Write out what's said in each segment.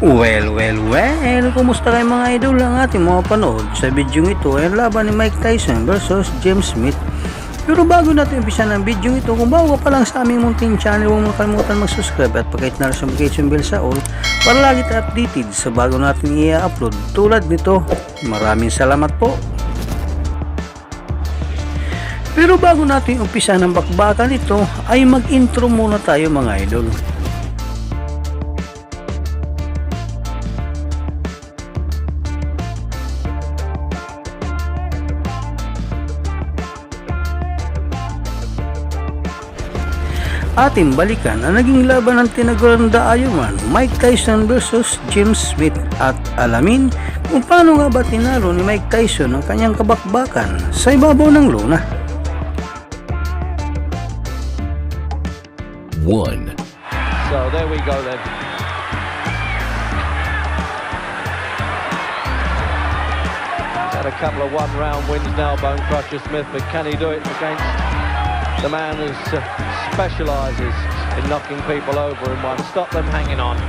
Well, kumusta kayo mga idol? Ang ating mga panood sa video ito ay laban ni Mike Tyson versus James Smith. Pero bago natin umpisa ng video ito, kung bago ka pa lang sa aming munting channel, huwag mo kalimutan mag-subscribe at pag-hit na sa notification bell sa all para lagi tayo updated sa bago natin i-upload tulad nito. Maraming salamat po. Pero bago natin umpisa ng bakbakan ito, ay mag-intro muna tayo mga idol. Ating balikan ang naging laban ng tinagurang daayuman Mike Tyson versus James Smith at alamin kung paano nga ba tinalo ni Mike Tyson ang kanyang kabakbakan sa ibabaw ng lona. 1. So there we go then. Had a couple of one-round wins now, Bone Crusher Smith, but can he do it against the man who specialises in knocking people over in one? Stop them hanging on.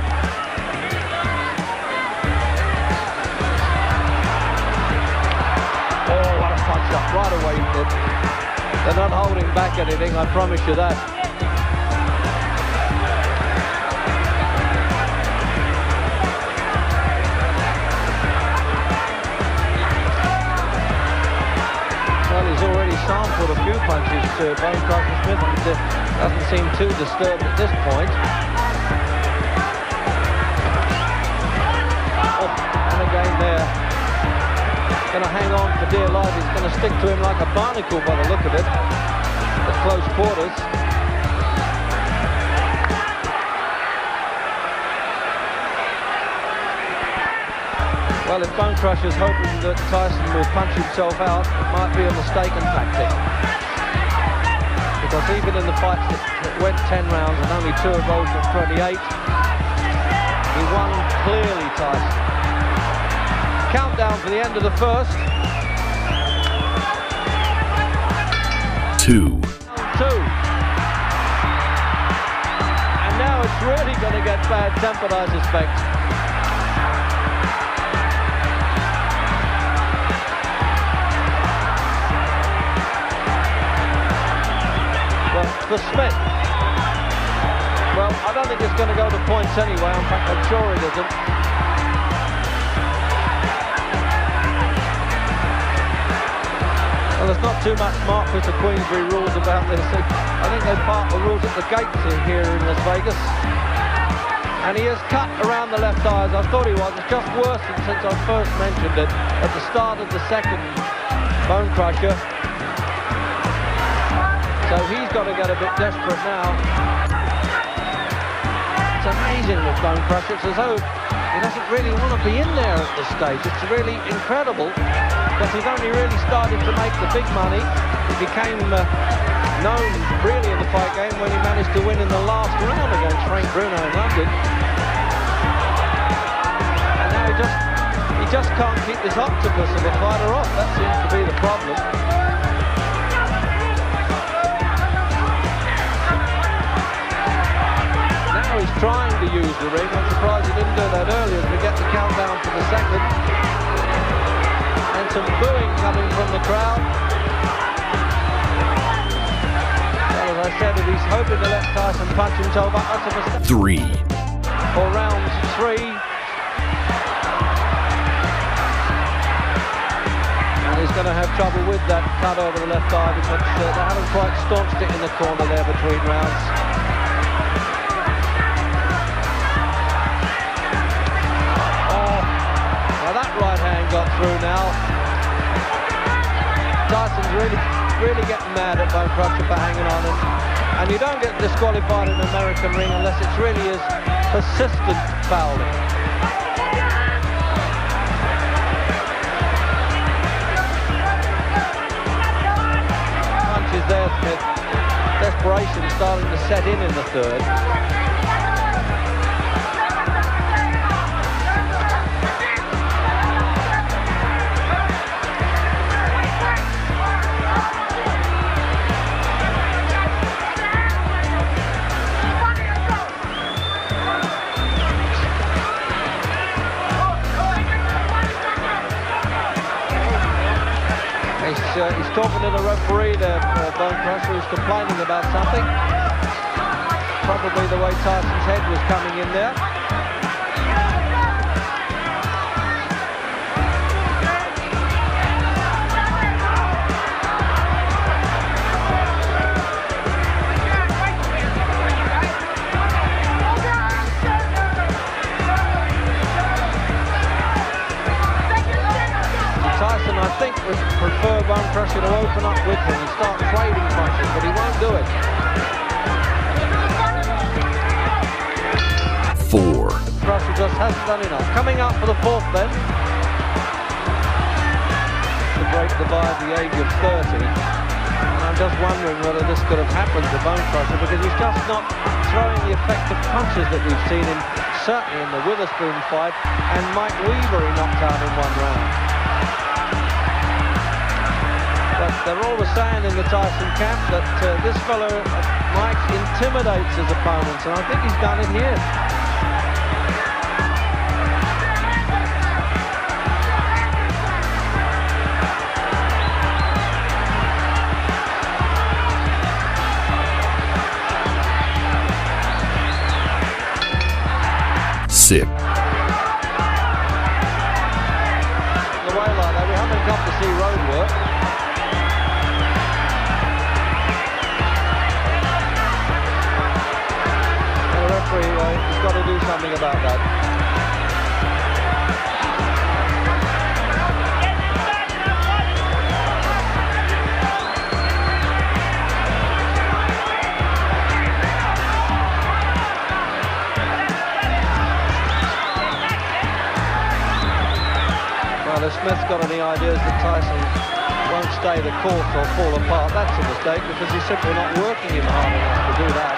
Oh, what a punch up right away. They're not holding back anything, I promise you that. Sampled a few punches to Bone Crusher Smith and doesn't seem too disturbed at this point. Oh, and again there, going to hang on for dear life. He's going to stick to him like a barnacle by the look of it at close quarters. Well, if Bone Crusher's hoping that Tyson will punch himself out, it might be a mistaken tactic. Because even in the fights that went 10 rounds and only 2 of those were 28, he won clearly, Tyson. Countdown for the end of the first. 2. 2. And now it's really going to get bad-tempered, I suspect. For Smith. Well, I don't think it's going to go to points anyway. In fact, I'm sure it isn't. Well, there's not too much Marquis of Queensberry rules about this. I think they part the rules at the gates here in Las Vegas. And he has cut around the left eye, as I thought he was. It's just worse than since I first mentioned it at the start of the second Bone Crusher. So he's got to get a bit desperate now. It's amazing with Bone Crusher. It's as though he doesn't really want to be in there at this stage. It's really incredible because he's only really started to make the big money. He became known really in the fight game when he managed to win in the last round against Frank Bruno in London. And now he just can't keep this octopus of a fighter off. That seems to be the problem. He's trying to use the ring. I'm surprised he didn't do that earlier as we get the countdown for the second. And some booing coming from the crowd. Well, as I said, if he's hoping to let Tyson punch himself up, that's a mistake. 3. For round 3. And he's going to have trouble with that cut over the left eye because they haven't quite staunched it in the corner there between rounds. Right hand got through now. Tyson's really getting mad at Bone Crusher for hanging on, and you don't get disqualified in an American ring unless it really is persistent fouling. Punches there, Smith. Desperation starting to set in the third. He's talking to the referee there, Bone Crusher, who's complaining about something. Probably the way Tyson's head was coming in there. Tyson, I think, would prefer Bone Crusher to open up with him and start trading punches, but he won't do it. 4. Crusher just hasn't done enough. Coming up for the fourth then. To break the bar at the age of 30. And I'm just wondering whether this could have happened to Bone Crusher, because he's just not throwing the effective punches that we've seen him, certainly in the Witherspoon fight, and Mike Weaver he knocked out in one round. But they're always saying in the Tyson camp that this fellow, Mike, intimidates his opponents, and I think he's done it here. Sip. The way like that, we haven't got to see road work. He's got to do something about that. Well, if Smith's got any ideas that Tyson won't stay the course or fall apart, that's a mistake, because he's simply not working him hard enough to do that.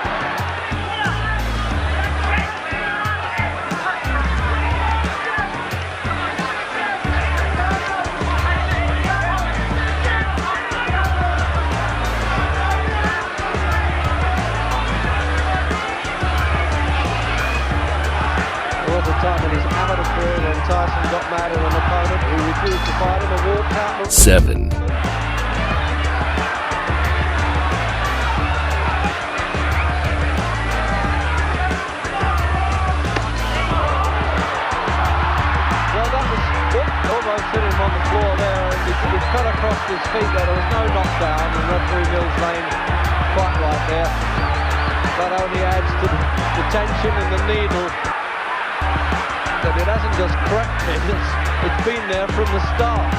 Time in his amateur career when Tyson got mad at an opponent who refused to fight him and walked out. 7. Well, that was almost hit him on the floor there, and he cut across his feet there. There was no knockdown, and referee Mills Lane quite right there. That only adds to the tension and the needle. That it hasn't just crept in, it's been there from the start.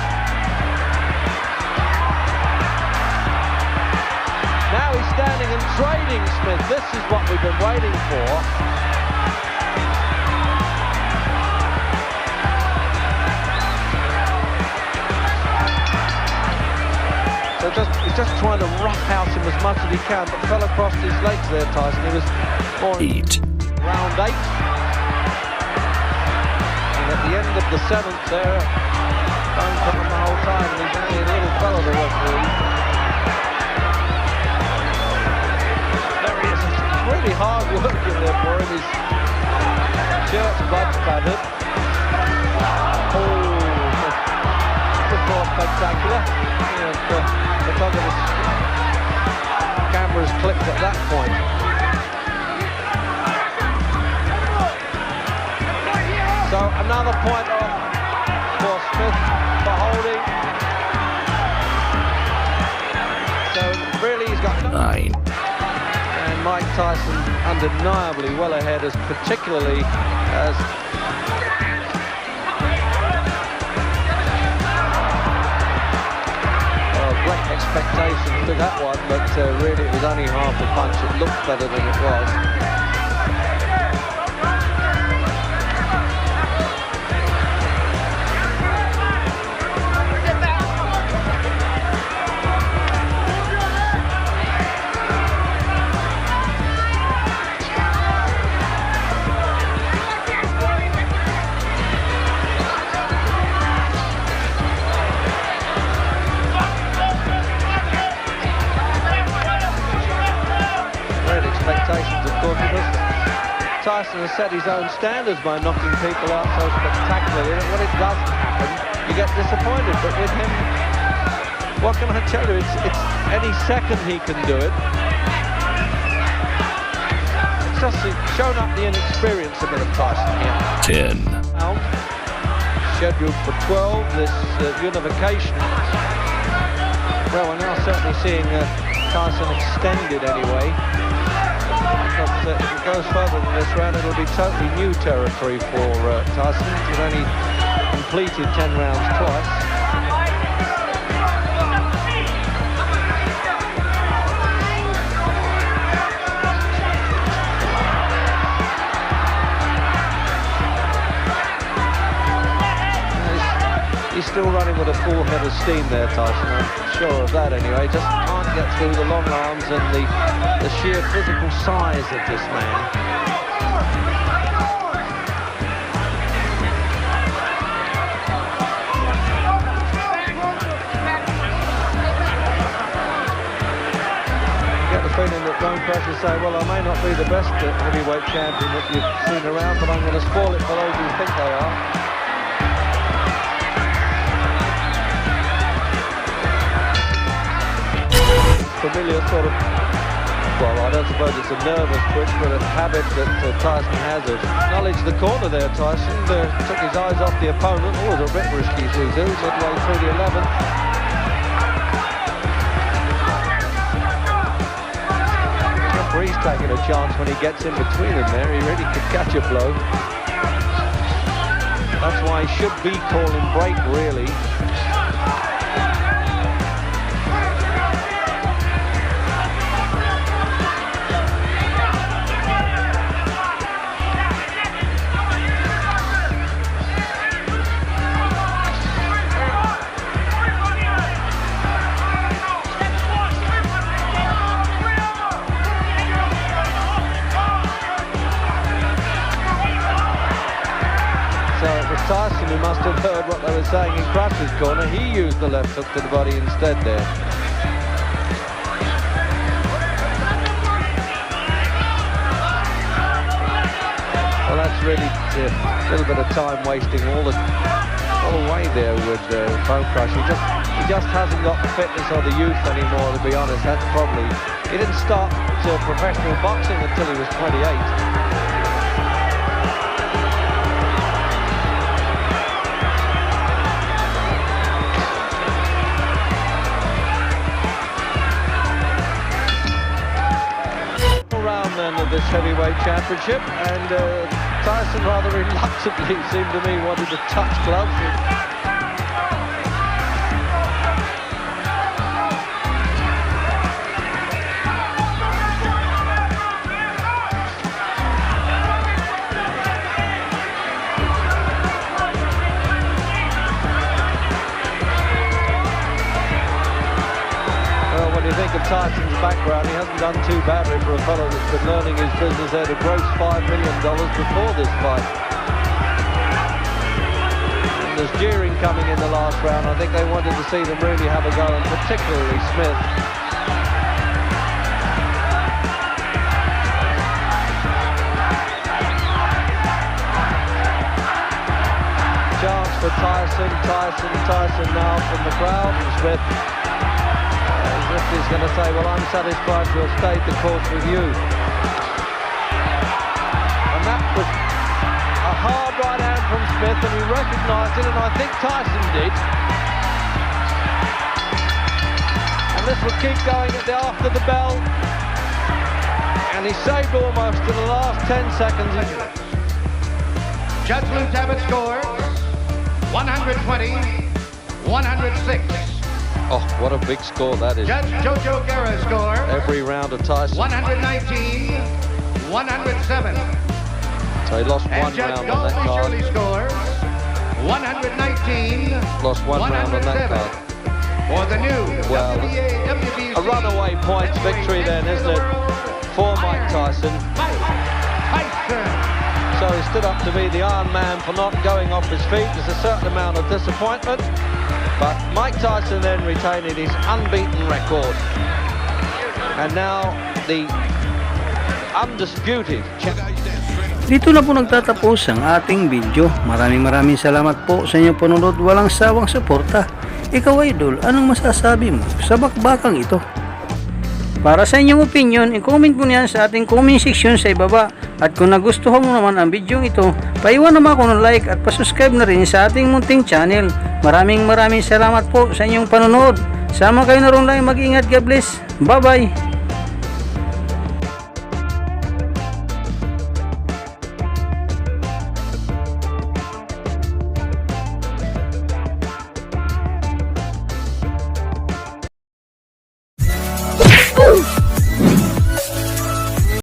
Now he's standing and trading Smith. This is what we've been waiting for. So he's just trying to roughhouse him as much as he can, but fell across his legs there, Tyson. He was more 8. round 8. At the end of the 7th there, Bone coming the whole time, and he's only a little fellow, the referee. There he is. It's really hard work in there for him. His shirt's blood spattered. Oh, that was more spectacular. Yeah, the photographer's camera's clicked at that point. So another point off for Smith for holding. So really he's got 9. And Mike Tyson undeniably well ahead, as particularly as great expectations to that one, but really it was only half a punch. It looked better than it was. Tyson has set his own standards by knocking people out so spectacularly that when it doesn't happen, you get disappointed. But with him what can I tell you? It's any second he can do it. It's just shown up the inexperience a bit of Tyson here. 10. Scheduled for 12, this unification. Well, we're now certainly seeing Tyson extended anyway. Because if it goes further than this round, it'll be totally new territory for Tyson. He's only completed 10 rounds twice. He's still running with a full head of steam there, Tyson. I'm sure of that anyway. Just can't get through the long arms and the sheer physical size of this man. I get the feeling that Bone Crusher say, well, I may not be the best heavyweight champion that you've seen around, but I'm going to spoil it for those who think they are. Familiar sort of, well, I don't suppose it's a nervous twitch, but a habit that Tyson has of acknowledge the corner there. Tyson took his eyes off the opponent. Always a bit risky, Zuzu, midway through the 11th. The referee's taking a chance when he gets in between them there. He really could catch a blow. That's why he should be calling break, really. Tyson, who must have heard what they were saying in Crusher's corner, he used the left hook to the body instead there. Well, that's really a little bit of time wasting all the way there with Bone Crusher. He just hasn't got the fitness or the youth anymore, to be honest. That's probably... He didn't start professional boxing until he was 28. Of this heavyweight championship, and Tyson rather reluctantly seemed to me wanted to touch gloves. Think of Tyson's background, he hasn't done too badly for a fellow that's been learning his business at a gross $5 million before this fight. And there's jeering coming in the last round. I think they wanted to see them really have a go, and particularly Smith. Chance for Tyson now from the crowd, and Smith. He's going to say, well, I'm satisfied to have stayed the course with you. And that was a hard right hand from Smith, and he recognised it, and I think Tyson did. And this will keep going after the bell. And he saved almost in the last 10 seconds. Judge Lou Tabbitt scores 120-106. Oh, what a big score that is. Judge Jojo Guerra score. Every round of Tyson. 119-107. So he lost and one Judge round on that Dolphy card. Shirley scores 119. Lost one round on that card. For the new A WBC runaway points victory then, isn't it? For Mike Tyson. Mike Tyson. So he stood up to be the Iron Man for not going off his feet. There's a certain amount of disappointment. But Mike Tyson then retaining his unbeaten record. And now the undisputed champion. Dito na po nagtatapos ang ating video. Maraming salamat po sa inyong panonood. Walang sawang suporta. Ikaw idol, anong masasabi mo sa bakbakang ito? Para sa inyong opinion, i-comment mo niyan sa ating comment section sa ibaba. At kung nagustuhan mo naman ang video ito, paiwan naman ako ng like at pasubscribe na rin sa ating munting channel. Maraming salamat po sa inyong panonood. Sama kayo na rin lang, mag-ingat, God bless. Bye bye.